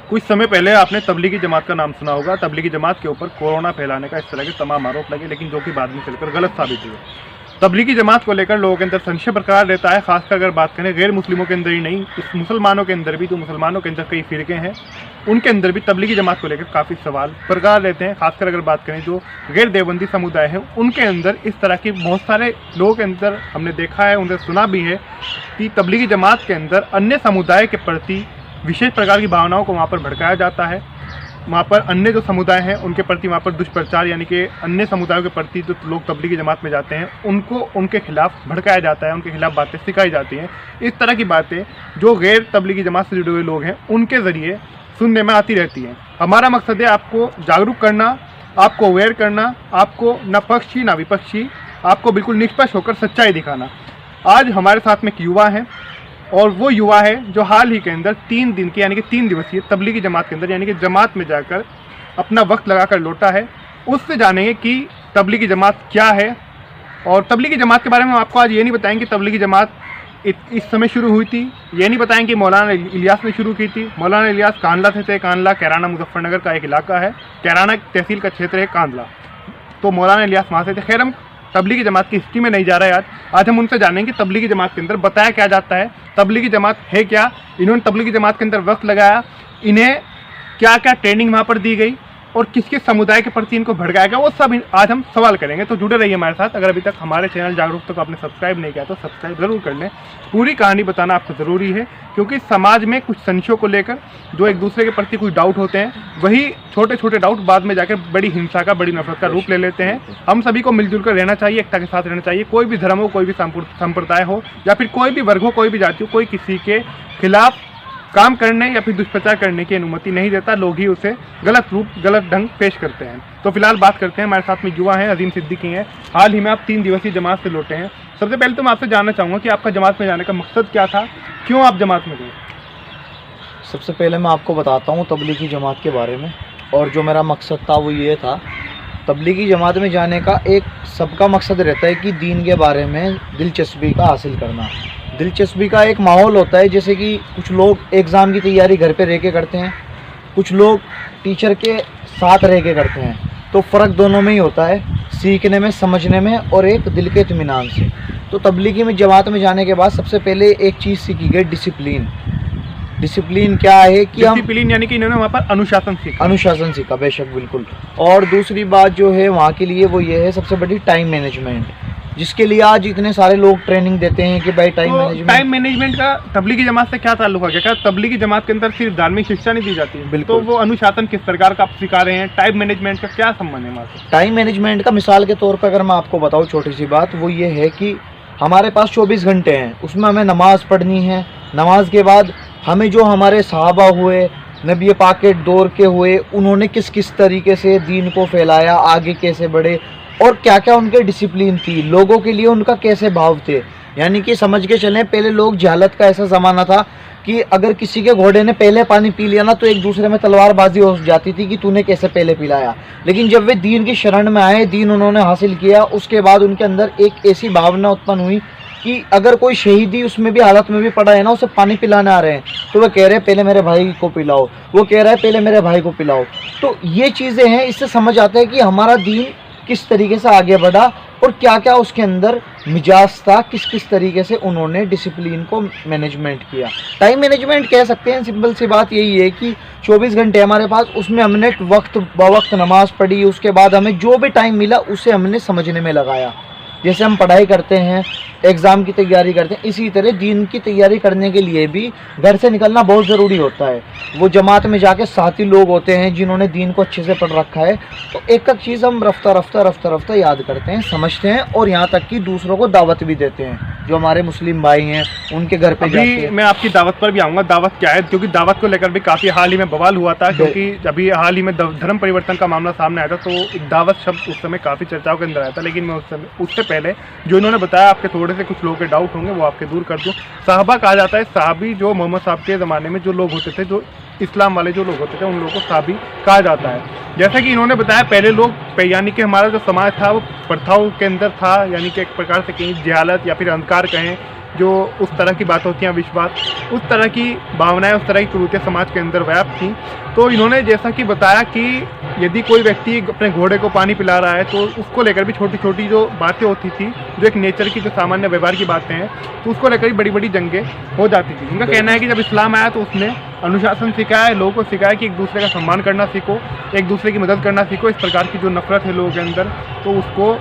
कुछ समय पहले आपने तबलीगी जमात का नाम सुना होगा। तबलीगी जमात के ऊपर कोरोना फैलाने का इस तरह के तमाम आरोप लगे, लेकिन जो कि बाद में चलकर गलत साबित हुए। तबलीगी जमात को लेकर लोगों के अंदर संशय बरकरार रहता है, खासकर अगर बात करें गैर मुस्लिमों के अंदर ही नहीं, इस मुसलमानों के अंदर भी, जो मुसलमानों के अंदर कई फ़िरके हैं उनके अंदर भी तबलीगी जमात को लेकर काफ़ी सवाल बरकरार रहते हैं। खासकर अगर बात करें जो गैर देवबंदी समुदाय है उनके अंदर इस तरह की बहुत सारे लोगों के अंदर हमने देखा है, उन्हें सुना भी है कि तबलीगी जमात के अंदर अन्य समुदाय के प्रति विशेष प्रकार की भावनाओं को वहाँ पर भड़काया जाता है। वहाँ पर अन्य जो समुदाय हैं उनके प्रति वहाँ पर दुष्प्रचार, यानी कि अन्य समुदायों के प्रति जो लोग तबलीगी जमात में जाते हैं उनको उनके खिलाफ भड़काया जाता है, उनके खिलाफ बातें सिखाई जाती हैं। इस तरह की बातें जो गैर तबलीगी जमात से जुड़े हुए लोग हैं उनके ज़रिए सुनने में आती रहती हैं। हमारा मकसद है आपको जागरूक करना, आपको अवेयर करना, आपको न पक्षी न विपक्षी, आपको बिल्कुल निष्पक्ष होकर सच्चाई दिखाना। आज हमारे साथ में एक युवा है और वो युवा है जो हाल ही के अंदर 3 दिन की यानी कि 3 दिवसीय तबलीगी जमात के अंदर यानी कि जमात में जाकर अपना वक्त लगाकर लौटा है। उससे जानेंगे कि तबलीगी जमात क्या है, और तबलीगी जमात के बारे में हम आपको आज ये नहीं बताएंगे कि तबलीगी जमात इस समय शुरू हुई थी, ये नहीं बताएंगे कि मौलाना इलियास ने शुरू की थी। मौलाना इलियास कांदला से थे। कांदला कैराना मुजफ्फरनगर का एक इलाका है, कैराना तहसील का क्षेत्र है कांदला, तो मौलाना इलियास वहाँ से थे। खैर हम तबलीगी जमात की हिस्ट्री में नहीं जा रहे आज हम उनसे जानेंगे तबलीगी जमात के अंदर बताया क्या जाता है, तबलीगी जमात है क्या, इन्होंने तबलीगी जमात के अंदर वक्त लगाया, इन्हें क्या क्या ट्रेनिंग वहाँ पर दी गई और किस किस समुदाय के प्रति इनको भड़काया गया, वो सब आज हम सवाल करेंगे। तो जुड़े रहिए हमारे साथ। अगर अभी तक हमारे चैनल जागरूकता को आपने सब्सक्राइब नहीं किया तो सब्सक्राइब ज़रूर कर लें। पूरी कहानी बताना आपको ज़रूरी है, क्योंकि समाज में कुछ संशयों को लेकर जो एक दूसरे के प्रति कुछ डाउट होते हैं, वही छोटे छोटे डाउट बाद में जाकर बड़ी हिंसा का, बड़ी नफरत का रूप ले लेते हैं। हम सभी को मिलजुल कर रहना चाहिए, एकता के साथ रहना चाहिए। कोई भी धर्म हो, कोई भी संप्रदाय हो, या फिर कोई भी वर्ग हो, कोई भी जाति हो, कोई किसी के खिलाफ काम करने या फिर दुष्प्रचार करने की अनुमति नहीं देता। लोग ही उसे गलत रूप, गलत ढंग पेश करते हैं। तो फिलहाल बात करते हैं, हमारे साथ में युवा हैं, अजीम सिद्दीकी हैं। हाल ही में आप 3 दिवसीय जमात से लौटे हैं। सबसे पहले तो मैं आपसे जानना चाहूँगा कि आपका जमात में जाने का मकसद क्या था, क्यों आप जमात में गए? सबसे पहले मैं आपको बताता हूँ तबलीगी जमात के बारे में, और जो मेरा मकसद था वो ये था। तबलीगी जमात में जाने का एक सबका मकसद रहता है कि दीन के बारे में दिलचस्पी का हासिल करना। दिलचस्पी का एक माहौल होता है, जैसे कि कुछ लोग एग्ज़ाम की तैयारी घर पे रह के करते हैं, कुछ लोग टीचर के साथ रह के करते हैं। तो फ़र्क दोनों में ही होता है, सीखने में, समझने में और एक दिल के इत्मीनान से। तो तबलीगी में जमात में जाने के बाद सबसे पहले एक चीज़ सीखी गई, डिसिप्लिन। डिसिप्लिन क्या है कि डिसिप्लिन यानी कि इन्होंने वहाँ पर अनुशासन सीखा। बेशक, बिल्कुल। और दूसरी बात जो है वहाँ के लिए वो ये है सबसे बड़ी टाइम मैनेजमेंट, जिसके लिए आज इतने सारे लोग ट्रेनिंग देते हैं कि भाई टाइम मैनेजमेंट का तबलीगी जमात से क्या ताल्लुक है? क्या तबलीगी जमात के अंदर सिर्फ धार्मिक शिक्षा नहीं दी जाती है? बिल्कुल। तो वो अनुशासन किस प्रकार का आप सिखा रहे हैं? टाइम मैनेजमेंट का क्या संबंध है वहाँ से? टाइम मैनेजमेंट का मिसाल के तौर पर अगर मैं आपको बताऊँ, छोटी सी बात वो ये है कि हमारे पास 24 घंटे हैं, उसमें हमें नमाज पढ़नी है। नमाज के बाद हमें जो हमारे सहाबा हुए, नबी पाक के दौर के हुए, उन्होंने किस किस तरीके से दीन को फैलाया, आगे कैसे बढ़े और क्या क्या उनके डिसिप्लिन थी, लोगों के लिए उनका कैसे भाव थे। यानी कि समझ के चलें, पहले लोग जहालत का ऐसा ज़माना था कि अगर किसी के घोड़े ने पहले पानी पी लिया ना तो एक दूसरे में तलवारबाजी हो जाती थी कि तूने कैसे पहले पिलाया। लेकिन जब वे दीन की शरण में आए, दीन उन्होंने हासिल किया, उसके बाद उनके अंदर एक ऐसी भावना उत्पन्न हुई कि अगर कोई शहीदी उसमें भी हालत में भी पड़ा है ना, उसे पानी पिलाने आ रहे हैं तो वह कह रहे हैं पहले मेरे भाई को पिलाओ, वो कह रहा है पहले मेरे भाई को पिलाओ। तो ये चीज़ें हैं, इससे समझ आता है कि हमारा दीन किस तरीके से आगे बढ़ा और क्या क्या उसके अंदर मिजाज था, किस किस तरीके से उन्होंने डिसिप्लिन को मैनेजमेंट किया। टाइम मैनेजमेंट कह सकते हैं, सिंपल सी बात यही है कि 24 घंटे हमारे पास, उसमें हमने वक्त ब वक्त नमाज पढ़ी, उसके बाद हमें जो भी टाइम मिला उसे हमने समझने में लगाया। जैसे हम पढ़ाई करते हैं, एग्ज़ाम की तैयारी करते हैं, इसी तरह दीन की तैयारी करने के लिए भी घर से निकलना बहुत ज़रूरी होता है। वो जमात में जाके साथी लोग होते हैं जिन्होंने दीन को अच्छे से पढ़ रखा है, तो एक एक चीज़ हम रफ्ता रफ्ता याद करते हैं, समझते हैं और यहाँ तक कि दूसरों को दावत भी देते हैं। जो हमारे मुस्लिम भाई हैं उनके घर पे जाते हैं। मैं आपकी दावत पर भी आऊँगा, दावत क्या है, क्योंकि दावत को लेकर भी काफ़ी हाल ही में बवाल हुआ था, क्योंकि अभी हाल ही में धर्म परिवर्तन का मामला सामने आया था, तो एक दावत शब्द उस समय काफ़ी चर्चाओं के अंदर आया था। लेकिन मैं उससे पहले जो इन्होंने बताया, आपके थोड़े से कुछ लोगों के डाउट होंगे वो आपके दूर कर दूँ। साहबा कहा जाता है, साहबी जो मोहम्मद साहब के ज़माने में जो लोग होते थे, जो इस्लाम वाले जो लोग होते थे, उन लोगों को साहबी कहा जाता है। जैसा कि इन्होंने बताया, पहले लोग यानी कि हमारा जो समाज था वो प्रथाओं के अंदर था, यानी कि एक प्रकार से कहीं जहालत या फिर अंधकार कहें, जो उस तरह की बात होती हैं, विश्वास, उस तरह की भावनाएं, उस तरह की कुरीतियाँ समाज के अंदर व्याप्त थी। तो इन्होंने जैसा कि बताया कि यदि कोई व्यक्ति अपने घोड़े को पानी पिला रहा है तो उसको लेकर भी छोटी छोटी जो बातें होती थी, जो एक नेचर की, जो सामान्य व्यवहार की बातें हैं, तो उसको लेकर भी बड़ी बड़ी जंगें हो जाती थी। उनका कहना है कि जब इस्लाम आया तो उसने अनुशासन सिखाया, लोगों को सिखाया कि एक दूसरे का सम्मान करना सीखो, एक दूसरे की मदद करना सीखो। इस प्रकार की जो नफरत है लोगों के अंदर, तो उसको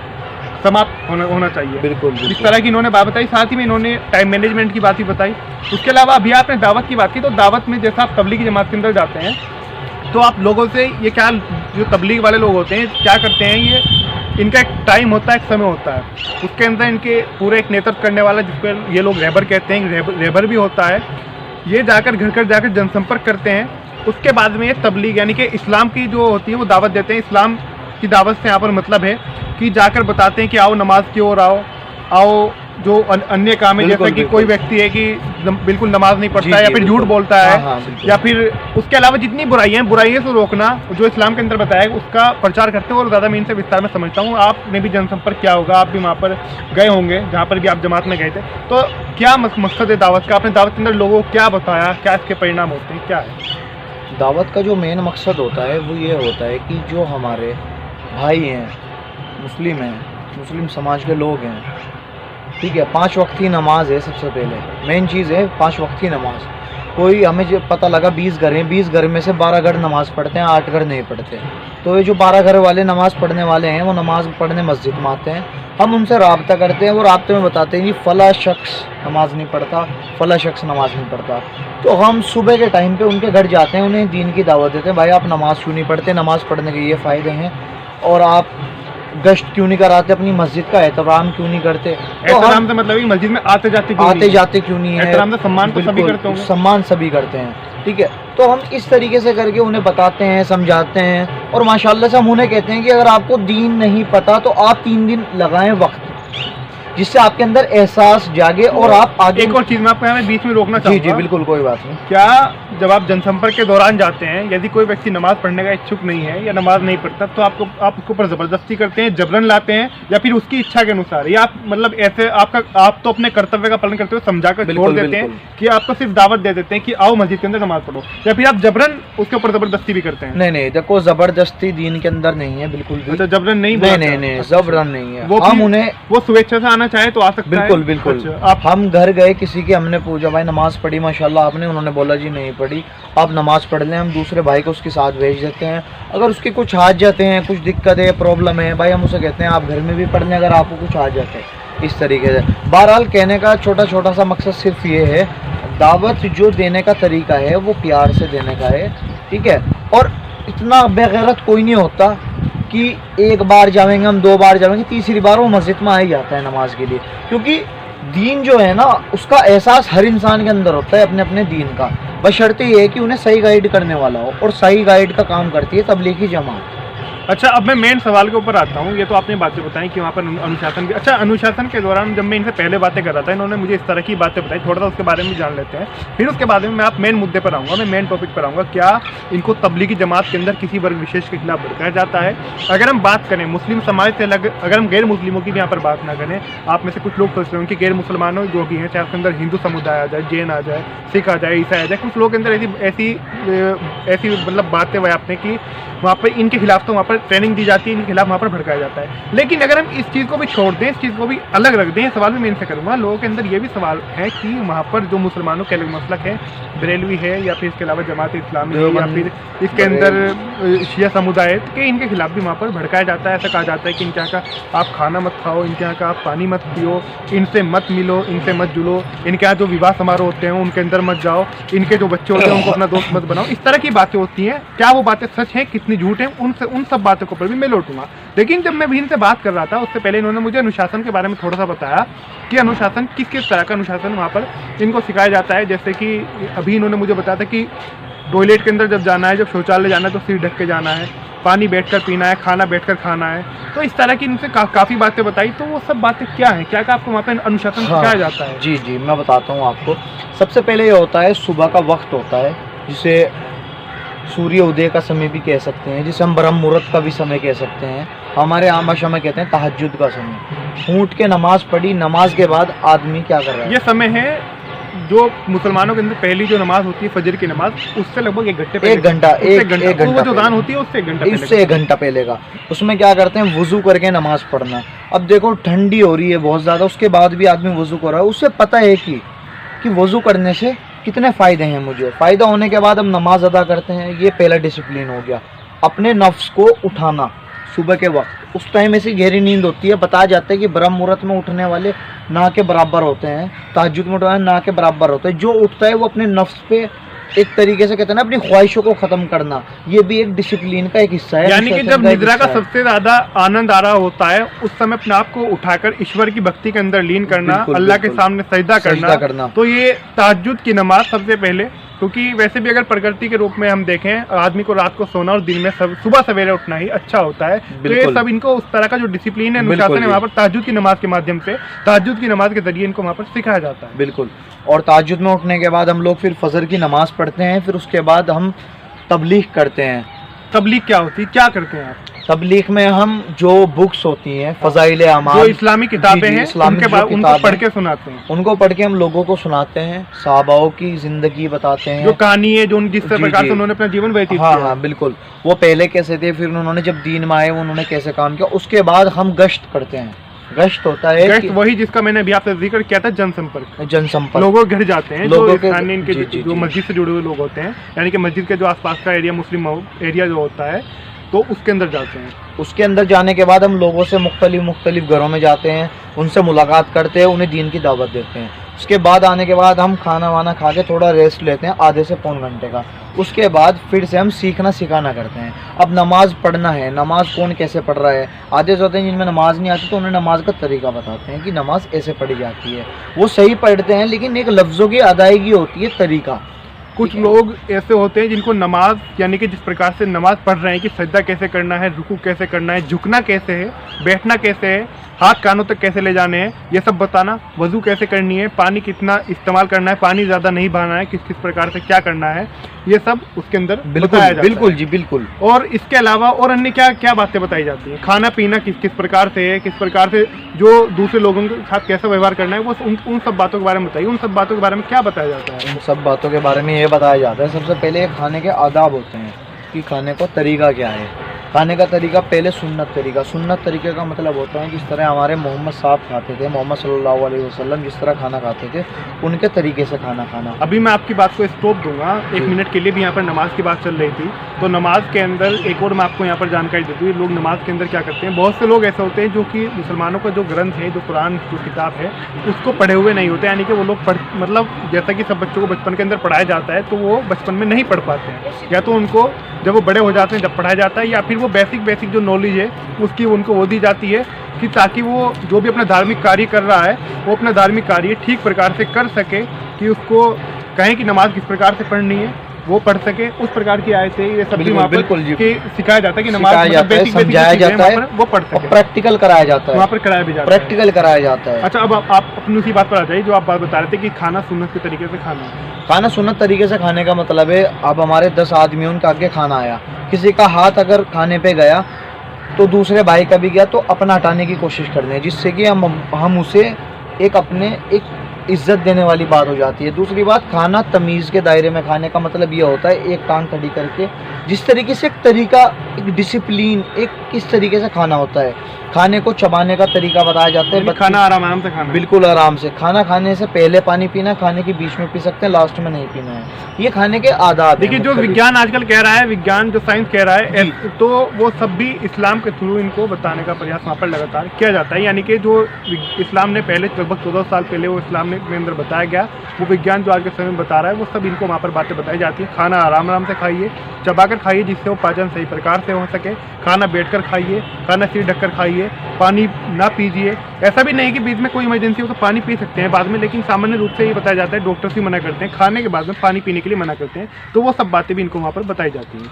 समाप्त होना चाहिए। बिल्कुल, इस बिल्कुल। तरह की इन्होंने बात बताई। साथ ही में इन्होंने टाइम मैनेजमेंट की बात भी बताई। उसके अलावा अभी आपने दावत की बात की, तो दावत में जैसा आप तबलीगी जमात के अंदर जाते हैं तो आप लोगों से ये क्या, जो तबलीग वाले लोग होते हैं क्या करते हैं, ये इनका एक टाइम होता है, एक समय होता है, उसके अंदर इनके पूरे एक नेतृत्व करने वाला, जिसको ये लोग रहबर कहते हैं, रहबर भी होता है, ये जाकर घर घर जाकर जनसंपर्क करते हैं। उसके बाद में ये तबलीग यानी कि इस्लाम की जो होती है वो दावत देते हैं। इस्लाम की दावत से यहाँ पर मतलब है कि जाकर बताते हैं कि आओ नमाज की ओर आओ, आओ जो अन्य काम है, बिल्कुल, जैसे कि बिल्कुल। कोई व्यक्ति है कि बिल्कुल नमाज नहीं पढ़ता जी, है या जी, फिर झूठ बिल्कुल। बोलता है, हाँ, बिल्कुल। या फिर उसके अलावा जितनी बुराइयां से रोकना, जो इस्लाम के अंदर बताया है, उसका प्रचार करते हैं। और ज़्यादा मैं इनसे विस्तार में समझता हूँ। आपने भी जनसंपर्क किया होगा, आप भी वहाँ पर गए होंगे जहाँ पर भी आप जमात में गए थे, तो क्या मकसद है दावत का? आपने दावत के अंदर लोगों को क्या बताया, क्या इसके परिणाम होते हैं, क्या है? दावत का जो मेन मकसद होता है वो ये होता है कि जो हमारे भाई हैं, मुस्लिम हैं, मुस्लिम समाज के लोग हैं, ठीक है, 5 वक्त की नमाज है। सबसे पहले मेन चीज़ है 5 वक्त की नमाज। कोई हमें जो पता लगा 20 घर हैं, 20 घर में से 12 घर नमाज पढ़ते हैं, 8 घर नहीं पढ़ते। तो ये जो 12 घर वाले नमाज पढ़ने वाले हैं वो नमाज पढ़ने मस्जिद में आते हैं, हम उनसे राब्ता करते हैं, वो राब्ते में बताते हैं कि फ़ला शख्स नमाज नहीं पढ़ता, फ़ला शख्स नमाज नहीं पढ़ता। तो हम सुबह के टाइम पे उनके घर जाते हैं, उन्हें दीन की दावत देते हैं, भाई आप नमाज क्यों नहीं पढ़ते, नमाज पढ़ने के ये फ़ायदे हैं, और आप गश्त क्यों नहीं कराते, अपनी मस्जिद का एहतराम क्यों नहीं करते। तो एहतराम से मतलब कि मस्जिद में आते जाते क्यों नहीं है, एहतराम से सम्मान तो सभी बिल्कुल, करते होंगे। सम्मान सभी करते हैं, ठीक है। तो हम इस तरीके से करके उन्हें बताते हैं, समझाते हैं, और माशाल्लाह से हम उन्हें कहते हैं कि अगर आपको दीन नहीं पता तो आप 3 दिन लगाएं वक्त, जिससे आपके अंदर एहसास जागे और आप आगे। एक और चीज़ मैं आपको यहाँ में बीच में रोकना चाहूँगा। जी, बिल्कुल, कोई बात नहीं। क्या जब आप जनसंपर्क के दौरान जाते हैं, यदि कोई व्यक्ति नमाज पढ़ने का इच्छुक नहीं है या नमाज नहीं पढ़ता, तो आप उसके ऊपर ज़बरदस्ती करते हैं, जबरन लाते हैं, या फिर उसकी इच्छा के अनुसार, या आप मतलब ऐसे आप तो अपने कर्तव्य का पालन करते हुए समझा कर छोड़ देते हैं कि आपको सिर्फ दावत दे देते हैं कि आओ मस्जिद के अंदर नमाज पढ़ो, या फिर आप जबरन उसके ऊपर ज़बरदस्ती भी करते हैं? नहीं, देखो, ज़बरदस्ती दीन के अंदर नहीं है, बिल्कुल भी। अच्छा, जबरन नहीं? नहीं, जबरन नहीं है। वो हम उन्हें, वो स्वेच्छा से आना चाहे तो आ सकता है। बिल्कुल। अच्छा, आप हम घर गए किसी के, हमने पूछा भाई नमाज पढ़ी माशाल्लाह आपने, उन्होंने बोला जी नहीं पढ़ी, आप नमाज पढ़ लें, हम दूसरे भाई को उसके साथ भेज देते हैं। अगर उसकी कुछ हाजत है, कुछ दिक्कत है, प्रॉब्लम है, भाई हम उसे कहते हैं आप घर में भी पढ़ लें अगर आपको कुछ हाजत है, इस तरीके से। बहरहाल कहने का छोटा सा मकसद सिर्फ ये है, दावत जो देने का तरीका है वो प्यार से देने का है, ठीक है। और इतना बेगैरत कोई नहीं होता कि एक बार जाएंगे हम, 2 बार जाएंगे, तीसरी बार वो मस्जिद में आ ही जाता है नमाज के लिए, क्योंकि दीन जो है ना उसका एहसास हर इंसान के अंदर होता है अपने अपने दीन का, बशर्ते ये है कि उन्हें सही गाइड करने वाला हो, और सही गाइड का काम करती है तबलीगी जमात। अच्छा, अब मैं मेन सवाल के ऊपर आता हूँ। ये तो आपने बातें बताई कि वहाँ पर अनुशासन की। अच्छा, अनुशासन के दौरान जब मैं इनसे पहले बातें कर रहा था, इन्होंने मुझे इस तरह की बातें बताई, थोड़ा सा उसके बारे में भी जान लेते हैं, फिर उसके बाद में मैं आप मेन मुद्दे पर आऊँगा, मैं मेन टॉपिक पर आऊँगा। क्या इनको तबलीगी जमात के अंदर किसी वर्ग विशेष के खिलाफ भड़काया जाता है? अगर हम बात करें मुस्लिम समाज से अलग, अगर हम गैर मुस्लिमों की भी यहाँ पर बात ना करें, आप में से कुछ लोग सोच रहे हैं कि गैर मुसलमानों जो भी हैं, चाहे उसके अंदर हिंदू समुदाय आ जाए, जैन आ जाए, सिख आ जाए, ईसाई आ जाए, कुछ लोग के अंदर ऐसी मतलब बातें व्याप्त हैं कि वहाँ पर इनके खिलाफ तो वहाँ पर ट्रेनिंग दी जाती है, इनके खिलाफ वहाँ पर भड़काया जाता है। लेकिन अगर हम इस चीज़ को भी छोड़ दें, इस चीज़ को भी अलग रख दें, सवाल भी मैं इनसे करूँगा, लोगों के अंदर ये भी सवाल है कि वहाँ पर जो मुसलमानों के अलग मसलक है, बरेलवी है, या फिर इसके अलावा जमात इस्लामी है, या फिर इसके अंदर शिया समुदाय है, कि इनके खिलाफ भी वहाँ पर भड़काया जाता है। ऐसा कहा जाता है कि इनके यहाँ का आप खाना मत खाओ, इनके यहाँ का आप पानी मत पियो, इनसे मत मिलो, इनसे मत जुलो, इनके यहाँ जो विवाह समारोह होते हैं उनके अंदर मत जाओ, इनके जो बच्चे होते हैं उनको अपना दोस्त मत बनाओ। इस तरह की बातें होती हैं। क्या वो बातें सच हैं, कितनी झूठ हैं, उन सब बातों के ऊपर भी मैं लौटूंगा। लेकिन जब मैं भी इनसे बात कर रहा था, उससे पहले इन्होंने मुझे अनुशासन के बारे में थोड़ा सा बताया कि अनुशासन किस तरह का अनुशासन वहाँ पर इनको सिखाया जाता है। जैसे कि अभी इन्होंने मुझे बताया था कि टॉयलेट के अंदर जब जाना है, जब शौचालय जाना है तो सिर ढक के जाना है, पानी बैठकर पीना है, खाना बैठकर खाना है। तो इस तरह की इनसे काफ़ी बातें बताई। तो वो सब बातें क्या हैं, क्या आपको वहाँ पर अनुशासन सिखाया जाता है? जी, मैं बताता हूँ आपको। सबसे पहले ये होता है सुबह का वक्त होता है, जिसे सूर्य उदय का समय भी कह सकते हैं, जिसे हम ब्रह्म मुहूर्त का भी समय कह सकते हैं, हमारे आम भाषा में कहते हैं तहज्जुद का समय। उठ के नमाज पढ़ी, नमाज के बाद आदमी क्या कर रहा है? ये समय है जो मुसलमानों के अंदर पहली जो नमाज होती है फजर की नमाज, उससे लगभग 1 घंटे पहले, एक घंटा तो वो जो दान होती है उससे 1 घंटा पहले, इससे 1 घंटा पहले का। उसमें क्या करते हैं? वुजू करके नमाज पढ़ना। अब देखो ठंडी हो रही है बहुत ज़्यादा, उसके बाद भी आदमी वुजू कर रहा है। उससे पता है कि वुजू करने से कितने फ़ायदे हैं मुझे। फ़ायदा होने के बाद हम नमाज अदा करते हैं। ये पहला डिसिप्लिन हो गया। अपने नफ्स को उठाना सुबह के वक्त, उस टाइम ऐसी गहरी नींद होती है, बताया जाता है कि ब्रह्म मुहूर्त में उठने वाले ना के बराबर होते हैं, तहज्जुद में उठने ना के बराबर होते हैं। जो उठता है वो अपने नफ्स पे एक तरीके से कहते हैं ना, अपनी ख्वाहिशों को ख़त्म करना, ये भी एक डिसिप्लिन का एक हिस्सा है। यानी कि जब निद्रा का सबसे ज़्यादा आनंद आ रहा होता है उस समय अपने आप को उठाकर ईश्वर की भक्ति के अंदर लीन करना, अल्लाह के सामने सजदा करना, तो ये तहज्जुद की नमाज सबसे पहले। क्योंकि वैसे भी अगर प्रकृति के रूप में हम देखें, आदमी को रात को सोना और दिन में सुबह सवेरे उठना ही अच्छा होता है। तो ये सब इनको उस तरह का जो डिसिप्लिन है, अनुशासन है, वहाँ पर तहज्जुद की नमाज के माध्यम से, तहज्जुद की नमाज के जरिए इनको वहाँ पर सिखाया जाता है। बिल्कुल। और तहज्जुद में उठने के बाद हम लोग फिर फजर की नमाज पढ़ते हैं, फिर उसके बाद हम तबलीग करते हैं। तबलीग क्या होती है, क्या करते हैं आप? तबलीग में हम जो बुक्स होती हैं, फ़ज़ाइल अमाल, जो इस्लामी किताबें हैं, उनको पढ़ के सुनाते हैं। उनको पढ़ के हम लोगों को सुनाते हैं, सहाबाओं की ज़िंदगी बताते हैं, जो कहानी है, जो जिस प्रकार से उन्होंने अपना जीवन व्यतीत किया। हाँ, बिल्कुल। वो पहले कैसे थे, फिर उन्होंने जब दीन में आए उन्होंने कैसे काम किया। उसके बाद हम गश्त करते हैं। गश्त होता है गश्त वही जिसका मैंने अभी आपसे जिक्र किया था, जनसंपर्क। लोगों के घर जाते हैं, लोगों के इनके जो मस्जिद से जुड़े हुए लोग होते हैं, यानी कि मस्जिद के जो आसपास का एरिया, मुस्लिम एरिया जो होता है, तो उसके अंदर जाते हैं। उसके अंदर जाने के बाद हम लोगों से मुख्तलिफ घरों में जाते हैं, उनसे मुलाकात करते हैं, उन्हें दीन की दावत देते हैं। उसके बाद आने के बाद हम खाना वाना खा के थोड़ा रेस्ट लेते हैं, आधे से पौन घंटे का। उसके बाद फिर से हम सीखना सिखाना करते हैं। अब नमाज पढ़ना है, नमाज कौन कैसे पढ़ रहा है। आधे होते हैं जिनमें नमाज नहीं आती, तो उन्हें नमाज का तरीका बताते हैं कि नमाज ऐसे पढ़ी जाती है। वो सही पढ़ते हैं, लेकिन एक लफ्ज़ों की अदायगी होती है, तरीका। कुछ लोग ऐसे होते हैं जिनको नमाज, यानी कि जिस प्रकार से नमाज पढ़ रहे हैं कि सजदा कैसे करना है, रुकू कैसे करना है, झुकना कैसे है, बैठना कैसे है, हाथ कानों तक कैसे ले जाने हैं, ये सब बताना, वजू कैसे करनी है, पानी कितना इस्तेमाल करना है, पानी ज़्यादा नहीं बहाना है, किस किस प्रकार से क्या करना है, ये सब उसके अंदर बताया जाता है। बिल्कुल जी, बिल्कुल। और इसके अलावा और अन्य क्या क्या बातें बताई जाती हैं? खाना पीना किस किस प्रकार से है, किस प्रकार से जो दूसरे लोगों के साथ कैसा व्यवहार करना है, वो उन सब बातों के बारे में बताइए। उन सब बातों के बारे में क्या बताया जाता है? उन सब बातों के बारे में ये बताया जाता है, सबसे पहले खाने के आदाब होते हैं कि खाने को तरीका क्या है। खाने का तरीका पहले सुन्नत तरीके का मतलब होता है जिस तरह हमारे मोहम्मद साहब खाते थे, मोहम्मद सल्लल्लाहु अलैहि वसल्लम जिस तरह खाना खाते थे, उनके तरीके से खाना खाना। अभी मैं आपकी बात को स्टॉप दूंगा 1 मिनट के लिए भी। यहाँ पर नमाज की बात चल रही थी, तो नमाज के अंदर एक और मैं आपको यहाँ पर जानकारी देती हूँ। लोग नमाज के अंदर क्या करते हैं, बहुत से लोग ऐसे होते हैं जो कि मुसलमानों का जो ग्रंथ है, जो कुरान जो किताब है, उसको पढ़े हुए नहीं होते। यानी कि वो लोग मतलब जैसा कि सब बच्चों को बचपन के अंदर पढ़ाया जाता है, तो वो बचपन में नहीं पढ़ पाते हैं, या तो उनको जब वो बड़े हो जाते हैं जब पढ़ाया जाता है, या फिर वो बेसिक जो नॉलेज है उसकी उनको वो दी जाती है कि ताकि वो जो भी अपना धार्मिक कार्य कर रहा है वो अपना धार्मिक कार्य ठीक प्रकार से कर सके, कि उसको कहें कि नमाज किस प्रकार से पढ़नी है वो पढ़ सके। उस प्रकार की आयतें ये सब भी वहाँ पर सिखाया जाता है कि नमाज समझाया जाता है, वो पढ़ सके। प्रैक्टिकल कराया जाता है, वहाँ पर कराया भी जाता है, प्रैक्टिकल कराया जाता है। अच्छा, अब आप अपनी उसी बात पर आ जाइए जो आप बात बता रहे थे कि खाना सुन्नत के तरीके से खाना सुन्नत तरीके से खाने का मतलब है, अब हमारे 10 आदमियों उनका आगे खाना आया, किसी का हाथ अगर खाने पे गया तो दूसरे भाई का भी गया, तो अपना हटाने की कोशिश करनी है, जिससे कि हम उसे एक इज्जत देने वाली बात हो जाती है। दूसरी बात, खाना तमीज़ के दायरे में खाने का मतलब ये होता है, एक टांग खड़ी करके, जिस तरीके से एक तरीका, एक डिसिप्लिन, एक किस तरीके से खाना होता है, खाने को चबाने का तरीका बताया जाता है। खाना आराम से खाना, बिल्कुल आराम से खाना खाने से पहले पानी पीना, खाने के बीच में पी सकते हैं, लास्ट में नहीं पीना है। ये खाने के आदाब। देखिए, जो विज्ञान आजकल कह रहा है, विज्ञान जो साइंस कह रहा है, तो वो सब भी इस्लाम के थ्रू इनको बताने का प्रयास वहाँ पर लगातार किया जाता है। यानी कि जो इस्लाम ने पहले लगभग 14 साल पहले वो इस्लाम के अंदर बताया गया, वो विज्ञान जो आज के समय में बता रहा है, वो सब इनको वहाँ पर बातें बताई जाती है। खाना आराम से खाइए, चबाकर खाइए, जिससे वो पाचन सही प्रकार से हो सके। खाना बैठकर खाइए, खाना सिर ढककर खाइए, पानी ना पीजिए। ऐसा भी नहीं कि बीच में कोई इमरजेंसी हो तो पानी पी सकते हैं बाद में, लेकिन सामान्य रूप से ये बताया जाता है, डॉक्टर्स भी मना करते हैं, खाने के बाद में पानी पीने के लिए मना करते हैं। तो वो सब बातें भी इनको वहाँ पर बताई जाती हैं।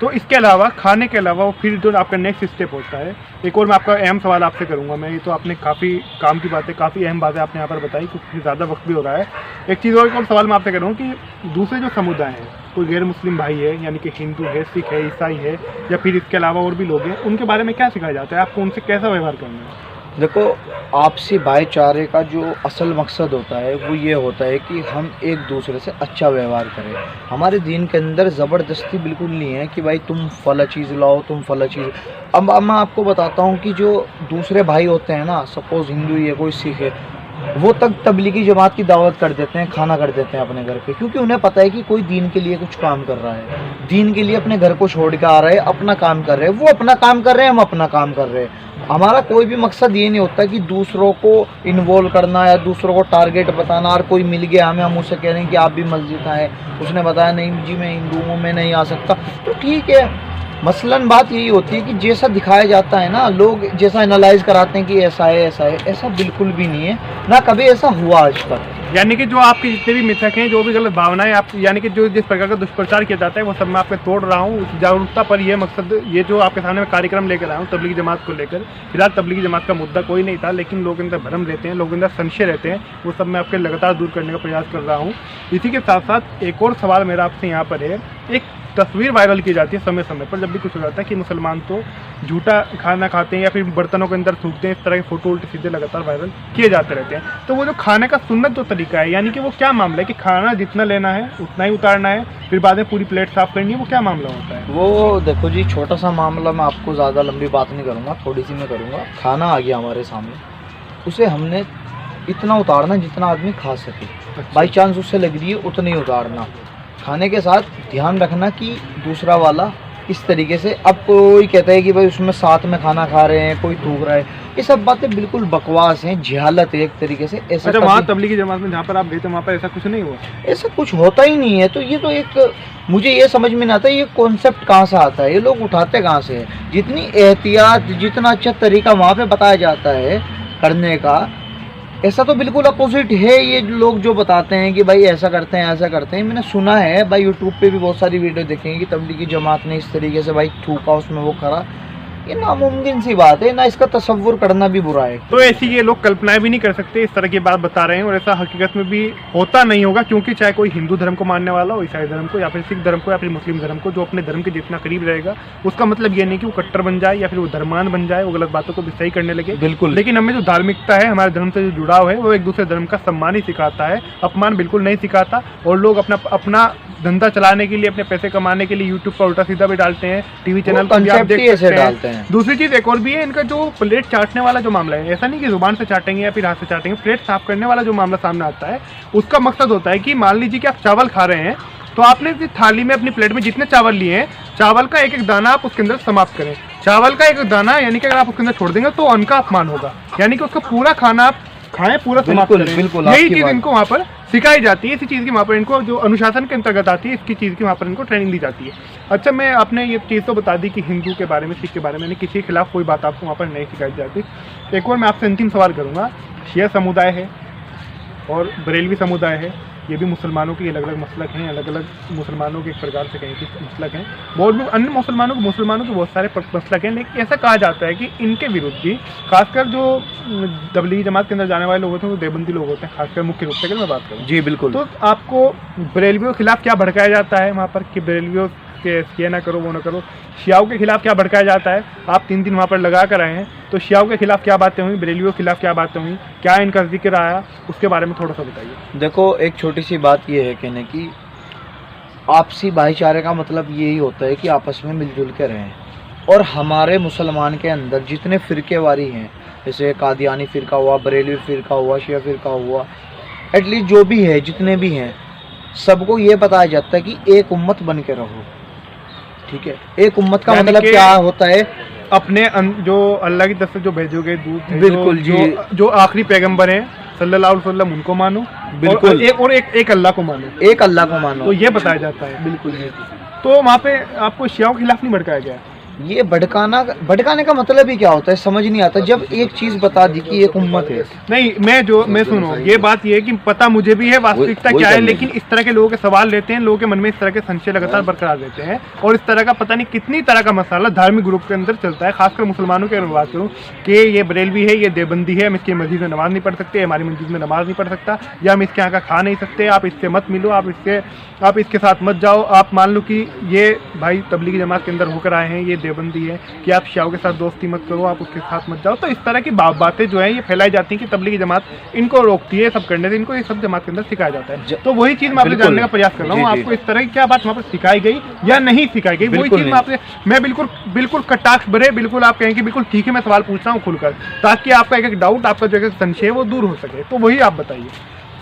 तो इसके अलावा खाने के अलावा वो फिर जो आपका नेक्स्ट स्टेप होता है, एक और मैं आपका अहम सवाल आपसे करूंगा मैं, ये तो आपने काफ़ी काम की बातें, काफ़ी अहम बातें आपने यहाँ पर बताई, क्योंकि ज़्यादा वक्त भी हो रहा है। एक चीज़ और सवाल मैं आपसे करूँगा कि दूसरे जो समुदाय हैं, कोई गैर मुस्लिम भाई है, यानी कि हिंदू है, सिख है, ईसाई है, या फिर इसके अलावा और भी लोग हैं, उनके बारे में क्या सिखाया जाता है? आपको उनसे कैसा व्यवहार करना है? देखो, आपसी भाईचारे का जो असल मकसद होता है वो ये होता है कि हम एक दूसरे से अच्छा व्यवहार करें। हमारे दीन के अंदर ज़बरदस्ती बिल्कुल नहीं है कि भाई तुम फला चीज़ लाओ, तुम फला चीज़। अब मैं आपको बताता हूँ कि जो दूसरे भाई होते हैं ना, सपोज़ हिंदू ही है, कोई सिख है, वो तक तबलीगी जमात की दावत कर देते हैं, खाना कर देते हैं अपने घर पे, क्योंकि उन्हें पता है कि कोई दीन के लिए कुछ काम कर रहा है, दीन के लिए अपने घर को छोड़ के आ रहे हैं, अपना काम कर रहे हैं। वो अपना काम कर रहे हैं, हम अपना काम कर रहे हैं। हमारा कोई भी मकसद ये नहीं होता कि दूसरों को इन्वॉल्व करना या दूसरों को टारगेट बताना। और कोई मिल गया हमें, हम उससे कह रहे हैं कि आप भी मस्जिद आए, उसने बताया नहीं जी मैं हिंदू हूँ, मैं नहीं आ सकता, तो ठीक है। मसलन बात यही होती है कि जैसा दिखाया जाता है ना, लोग जैसा एनालाइज कराते हैं कि ऐसा है ऐसा है, ऐसा बिल्कुल भी नहीं है, ना कभी ऐसा हुआ आज तक। यानी कि जो आपके जितने भी मिथक हैं, जो भी गलत भावनाएं आप, यानी कि जो जिस प्रकार का दुष्प्रचार किया जाता है, वो सब मैं आपके तोड़ रहा हूँ। उस जागरूकता पर ये मकसद, ये जो आपके सामने मैं कार्यक्रम लेकर आया हूँ तबलीगी जमात को लेकर, फिलहाल तबलीगी जमात का मुद्दा कोई नहीं था, लेकिन लोग अंदर भ्रम रहते हैं, लोग अंदर संशय रहते हैं, वो सब मैं आपके लगातार दूर करने का प्रयास कर रहा हूँ। इसी के साथ साथ एक और सवाल मेरा आपसे यहाँ पर है, एक तस्वीर वायरल की जाती है समय समय पर, जब भी कुछ हो जाता है कि मुसलमान तो झूठा खाना खाते हैं या फिर बर्तनों के अंदर थूकते हैं, इस तरह के फोटो उल्टे सीधे लगातार वायरल किए जाते रहते हैं। तो वो जो खाने का सुन्नत जो तरीका है, यानी कि वो क्या मामला है कि खाना जितना लेना है उतना ही उतारना है, फिर बाद में पूरी प्लेट साफ करनी है, वो क्या मामला होता है? वो देखो जी, छोटा सा मामला, मैं आपको ज़्यादा लंबी बात नहीं करूँगा, थोड़ी सी मैं करूँगा। खाना आ गया हमारे सामने, उसे हमने इतना उतारना जितना आदमी खा सके, बाई चांस उससे लग रही है उतना ही उतारना। खाने के साथ ध्यान रखना कि दूसरा वाला इस तरीके से, अब कोई कहता है कि भाई उसमें साथ में खाना खा रहे हैं, कोई थूक रहा है, ये सब बातें बिल्कुल बकवास हैं, जहालत है एक तरीके से। ऐसा अच्छा, वहाँ तबलीगी जमात में जहाँ पर आप गए थे वहाँ पर ऐसा कुछ नहीं हुआ? ऐसा कुछ होता ही नहीं है। तो ये तो एक, मुझे ये समझ में नहीं आता ये कॉन्सेप्ट कहाँ से आता है, ये लोग उठाते कहाँ से है? जितनी एहतियात, जितना अच्छा तरीका वहाँ पे बताया जाता है करने का, ऐसा तो बिल्कुल अपोजिट है। ये लोग जो बताते हैं कि भाई ऐसा करते हैं ऐसा करते हैं, मैंने सुना है भाई, यूट्यूब पे भी बहुत सारी वीडियो देखेंगे कि तबलीगी जमात ने इस तरीके से भाई थूका, उसमें वो करा। ये नामुमकिन सी बात है ना, इसका तसव्वुर करना भी बुरा है। तो ऐसी ये लोग कल्पनाएं भी नहीं कर सकते, इस तरह की बात बता रहे हैं, और ऐसा हकीकत में भी होता नहीं होगा, क्योंकि चाहे कोई हिंदू धर्म को मानने वाला हो, ईसाई धर्म को, या फिर सिख धर्म को, या फिर मुस्लिम धर्म को, जो अपने धर्म के जितना करीब रहेगा, उसका मतलब ये नहीं कि वो कट्टर बन जाए या फिर वो धर्मान बन जाए, वो गलत बातों को भी सही करने लगे। बिल्कुल। लेकिन हमें जो धार्मिकता है, हमारे धर्म से जो जुड़ाव है, वो एक दूसरे धर्म का सम्मान ही सिखाता है, अपमान बिल्कुल नहीं सिखाता। और लोग अपना धंधा चलाने के लिए, अपने पैसे कमाने के लिए यूट्यूब पर उल्टा सीधा भी डालते हैं, टीवी चैनल पर भी आप देख सकते हैं। दूसरी चीज़ एक और भी है, इनका जो प्लेट चाटने वाला जो मामला है, ऐसा नहीं कि जुबान से चाटेंगे या फिर हाथ से चाटेंगे, प्लेट साफ करने वाला जो मामला सामने आता है, उसका मकसद होता है कि मान लीजिए कि आप चावल खा रहे हैं, तो आपने इस थाली में, अपनी प्लेट में जितने चावल लिए हैं, चावल का एक एक दाना आप उसके अंदर समाप्त करें। चावल का एक एक दाना, यानी कि अगर आप उसके अंदर छोड़ देंगे तो अन्न का अपमान होगा, यानी कि उसका पूरा खाना आप खाएं, पूरा समाप्त करें। यही चीज़ इनको वहाँ पर सिखाई जाती है, इसी चीज़ की वहाँ पर इनको, जो अनुशासन के अंतर्गत आती है, इसकी चीज़ की वहाँ पर इनको ट्रेनिंग दी जाती है। अच्छा, मैं आपने ये चीज़ तो बता दी कि हिंदू के बारे में, सिख के बारे में, किसी के खिलाफ कोई बात आपको वहाँ पर नहीं सिखाई जाती। एक और मैं आपसे अंतिम सवाल करूँगा, शिया समुदाय है और बरेलवी समुदाय है, ये भी मुसलमानों के अलग अलग मसलक हैं, अलग अलग मुसलमानों के एक प्रकार से कहें कि मसलक हैं, बहुत अन्य मुसलमानों के बहुत सारे मसलक हैं, लेकिन ऐसा कहा जाता है कि इनके विरुद्ध भी, खासकर जो तबलीगी जमात के अंदर जाने वाले लोग होते हैं वो देवबंदी लोग होते हैं, खासकर मुख्य रूप से अगर मैं बात करूँ। जी बिल्कुल। तो आपको बरेलवियों के खिलाफ क्या भड़काया जाता है वहाँ पर कि बरेलवियों के ये ना करो, वो ना करो? शियाओं के खिलाफ क्या भड़काया जाता है? आप 3 दिन वहाँ पर लगा कर आए हैं, तो शियाओं के खिलाफ क्या बातें हुई, बरेलवियों के खिलाफ क्या बातें हुई, क्या इनका जिक्र आया, उसके बारे में थोड़ा सा बताइए। देखो, एक छोटी सी बात ये है कहने की, आपसी भाईचारे का मतलब यही होता है कि आपस में मिलजुल के रहें। और हमारे मुसलमान के अंदर जितने फ़िरक़ेवारी हैं, जैसे कादियानी फ़िरका हुआ, बरेलवी फ़िरका हुआ, शिया फ़िरका हुआ, एटलीस्ट जो भी है, जितने भी हैं, सबको ये बताया जाता है कि एक उम्मत बन के रहो। ठीक है, एक उम्मत का मतलब क्या होता है? अपने जो अल्लाह की तरफ से जो भेजे गए दूत, बिल्कुल जी, जो आखिरी पैगंबर हैं सल्लल्लाहु अलैहि वसल्लम, उनको मानो, बिल्कुल, और एक अल्लाह को मानो, एक अल्लाह को मानो, तो ये बताया जाता है। बिल्कुल। तो वहाँ पे आपको शियाओं के खिलाफ नहीं भड़काया गया? ये भड़काने का मतलब ही क्या होता है, समझ नहीं आता। जब एक चीज बता दी कि एक उम्मत है, नहीं मैं सुनो, ये बात ये है कि पता मुझे भी है वास्तविकता क्या है, लेकिन इस तरह के लोगों के सवाल लेते हैं, लोगों के मन में इस तरह के संशय लगातार बरकरार रहते हैं, और इस तरह का पता नहीं कितनी तरह का मसाला धार्मिक ग्रुप के अंदर चलता है, खासकर मुसलमानों की अगर बात करूँ कि ये बरेलवी है, ये देवबंदी है, हम इसके मस्जिद में नमाज नहीं पढ़ सकते, हमारी मस्जिद में नमाज नहीं पढ़ सकता, या हम इसके यहाँ का खा नहीं सकते, आप इससे मत मिलो, आप इसके साथ मत जाओ। आप मान लो कि ये भाई तबलीगी जमात के अंदर होकर आए हैं, ये देवबंदी है कि आप शियाओं के साथ दोस्ती मत करो, आप उसके साथ मत जाओ। तो इस तरह की बातें जो है ये फैलाई जाती हैं कि तबलीगी जमात इनको रोकती है सब करने से, इनको ये सब जमात के अंदर सिखाया जाता है। तो वही चीज़ मैं आपसे जानने का प्रयास कर रहा हूँ, आपको इस तरह की क्या बात वहाँ पर सिखाई गई या नहीं सिखाई गई, वही चीज़ मैं बिल्कुल कटाक्ष भरे, बिल्कुल आप कहें कि बिल्कुल ठीक है, मैं सवाल पूछ रहा हूँ खुलकर, ताकि आपका एक डाउट, आपका जो संशय है वो दूर हो सके। तो वही आप बताइए।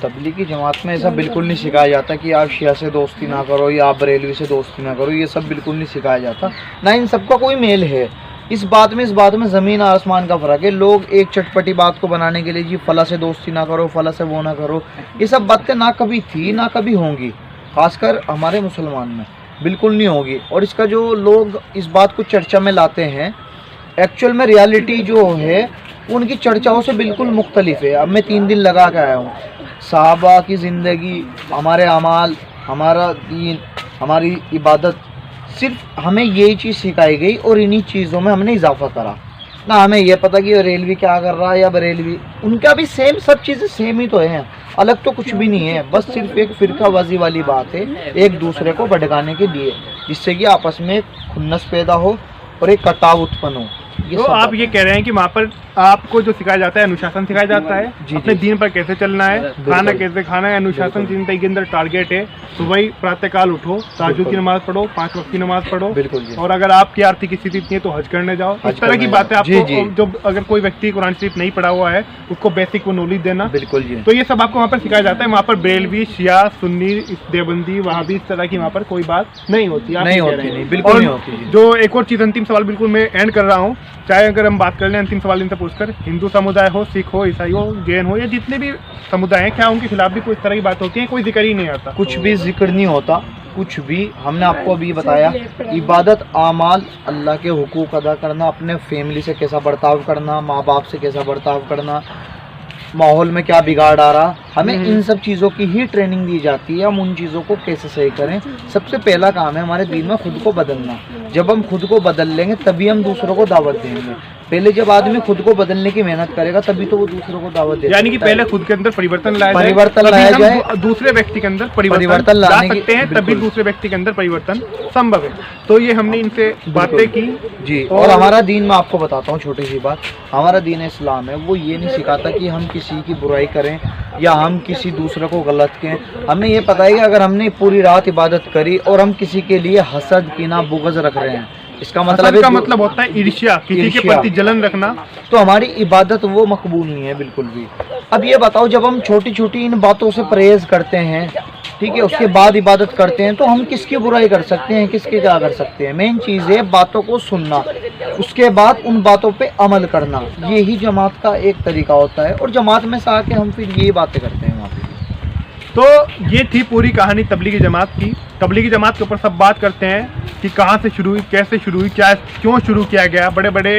तबलीगी जमात में ऐसा बिल्कुल नहीं सिखाया जाता कि आप शिया से दोस्ती ना करो या आप बरेलवी से दोस्ती ना करो, ये सब बिल्कुल नहीं सिखाया जाता, ना इन सबका कोई मेल है। इस बात में ज़मीन आसमान का फ़र्क है। लोग एक चटपटी बात को बनाने के लिए जी फला से दोस्ती ना करो, फला से वो ना करो, ये सब बातें ना कभी थी ना कभी होंगी, खासकर हमारे मुसलमान में बिल्कुल नहीं होगी। और इसका जो लोग इस बात को चर्चा में लाते हैं, एक्चुअल में रियलिटी जो है उनकी चर्चाओं से बिल्कुल मुख्तलिफ है। अब मैं 3 दिन लगा के आया हूँ, सहाबा की ज़िंदगी, हमारे अमाल, हमारा दीन, हमारी इबादत, सिर्फ हमें यही चीज़ सिखाई गई और इन्हीं चीज़ों में हमने इजाफा करा। ना हमें यह पता कि रेलवी क्या कर रहा है या बरेलवी, उनका भी सेम, सब चीज़ें सेम ही तो हैं, अलग तो कुछ भी नहीं है। बस सिर्फ एक फ़िरकाबाजी वाली बात है, एक दूसरे को भड़काने के लिए, जिससे कि आपस में खुन्नस पैदा हो और एक कटाव उत्पन्न हो। तो आप ये कह रहे हैं कि वहाँ पर आपको जो सिखाया जाता है, अनुशासन सिखाया जाता है, अपने दीन पर कैसे चलना है, खाना कैसे खाना है, अनुशासन जिंदगी के अंदर टारगेट है। सुबह प्रातःकाल उठो, ताजुद की नमाज पढ़ो, 5 वक्त की नमाज पढ़ो, और अगर आपकी आर्थिक स्थिति इतनी है तो हज करने जाओ। इस तरह की बातें आपको, जो अगर कोई व्यक्ति कुरान शरीफ नहीं पढ़ा हुआ है उसको बेसिक वो नॉलेज देना, तो ये सब आपको वहाँ पर सिखाया जाता है। वहाँ पर बरेलवी, शिया, सुन्नी, देवबंदी, वहाबी, इस तरह की वहाँ पर कोई बात नहीं होती, नहीं होती। जो एक और चीज़, अंतिम सवाल बिल्कुल मैं एंड कर रहा हूँ, चाहे अगर हम बात कर लें अंतिम सवाल इनसे पूछकर, हिंदू समुदाय हो, सिख हो, ईसाई हो, जैन हो, या जितने भी समुदाय हैं, क्या उनके खिलाफ भी कोई इस तरह की बात होती है? कोई जिक्र ही नहीं आता, कुछ भी जिक्र नहीं होता, कुछ भी। हमने आपको अभी बताया, इबादत, आमाल, अल्लाह के हुकूक अदा करना, अपने फैमिली से कैसा बर्ताव करना, माँ बाप से कैसा बर्ताव करना, माहौल में क्या बिगाड़ आ रहा, हमें इन सब चीज़ों की ही ट्रेनिंग दी जाती है। हम उन चीज़ों को कैसे सही करें, सबसे पहला काम है हमारे दीन में खुद को बदलना। जब हम खुद को बदल लेंगे तभी हम दूसरों को दावत देंगे। पहले जब आदमी खुद को बदलने की मेहनत करेगा तभी तो वो दूसरों को दावत देगा। यानी कि पहले खुद के अंदर परिवर्तन लाया जाए, दूसरे व्यक्ति के अंदर परिवर्तन ला सकते हैं, तभी दूसरे व्यक्ति के अंदर परिवर्तन संभव है। तो ये हमने इनसे बातें की जी। और हमारा दीन, मैं आपको बताता हूँ छोटी सी बात, हमारा दीन इस्लाम है, वो ये नहीं सिखाता कि हम किसी की बुराई करें या हम किसी दूसरे को गलत कहें। हमें ये पता है कि अगर हमने पूरी रात इबादत करी और हम किसी के लिए हसद, कीना, बुग़्ज़ रख रहे हैं, इसका मतलब होता है ईर्ष्या, किसी के प्रति जलन रखना, तो हमारी इबादत वो मकबूल नहीं है बिल्कुल भी। अब ये बताओ, जब हम छोटी छोटी इन बातों से परहेज करते हैं, ठीक है, उसके बाद इबादत करते हैं, तो हम किसकी बुराई कर सकते हैं, किसकी क्या कर सकते हैं? मेन चीज़ है बातों को सुनना, उसके बाद उन बातों पे अमल करना। यही जमात का एक तरीका होता है, और जमात में से आके हम फिर ये बातें करते हैं वहाँ पे। तो ये थी पूरी कहानी तबलीगी जमात की। तबलीगी जमात के ऊपर सब बात करते हैं कि कहाँ से शुरू हुई, कैसे शुरू हुई, क्या क्यों शुरू किया गया। बड़े बड़े,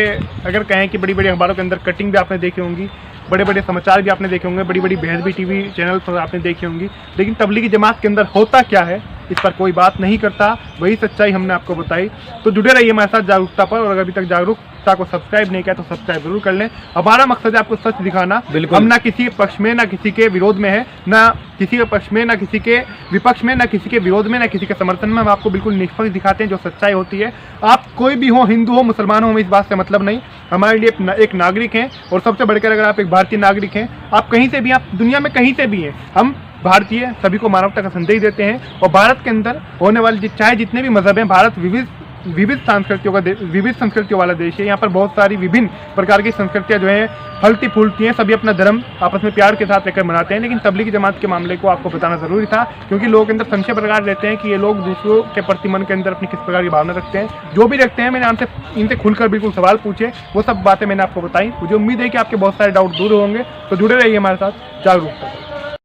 अगर कहें कि बड़ी बड़ी अखबारों के अंदर कटिंग भी आपने देखी होंगी, बड़े बड़े समाचार भी आपने देखे होंगे, बड़ी बड़ी बहस भी टीवी चैनल पर आपने देखी होंगी, लेकिन तबलीगी जमात के अंदर होता क्या है इस पर कोई बात नहीं करता। वही सच्चाई हमने आपको बताई। तो जुड़े रहिए हमारे साथ जागरूकता पर, और अगर अभी तक जागरूकता को सब्सक्राइब नहीं किया तो सब्सक्राइब जरूर कर लें। हमारा मकसद है आपको सच दिखाना। हम ना किसी के पक्ष में, ना किसी के विरोध में है, ना किसी के पक्ष में, ना किसी के विपक्ष में, ना किसी के विरोध में, ना किसी के समर्थन में। हम आपको बिल्कुल निष्पक्ष दिखाते हैं जो सच्चाई होती है। आप कोई भी हो, हिंदू हो, मुसलमान हो, हमें इस बात से मतलब नहीं। हमारे लिए एक नागरिक हैं, और सबसे बढ़कर अगर आप एक भारतीय नागरिक हैं, आप कहीं से भी, आप दुनिया में कहीं से भी हैं, हम भारतीय सभी को मानवता का संदेश देते हैं। और भारत के अंदर होने वाले चाहे जितने भी मजहब हैं, भारत विविध संस्कृतियों वाला देश है। यहाँ पर बहुत सारी विभिन्न प्रकार की संस्कृतियाँ जो है फलती फूलती हैं, सभी अपना धर्म आपस में प्यार के साथ लेकर मनाते हैं। लेकिन तबलीगी जमात के मामले को आपको बताना जरूरी था, क्योंकि लोगों के अंदर संशय प्रकार रहते हैं कि ये लोग दूसरों के प्रति मन के अंदर अपनी किस प्रकार की भावना रखते हैं। जो भी रखते हैं, मैंने इनसे खुलकर बिल्कुल सवाल पूछे, वो सब बातें मैंने आपको बताई। मुझे उम्मीद है कि आपके बहुत सारे डाउट दूर होंगे। तो जुड़े रहिए हमारे साथ जागरूकता।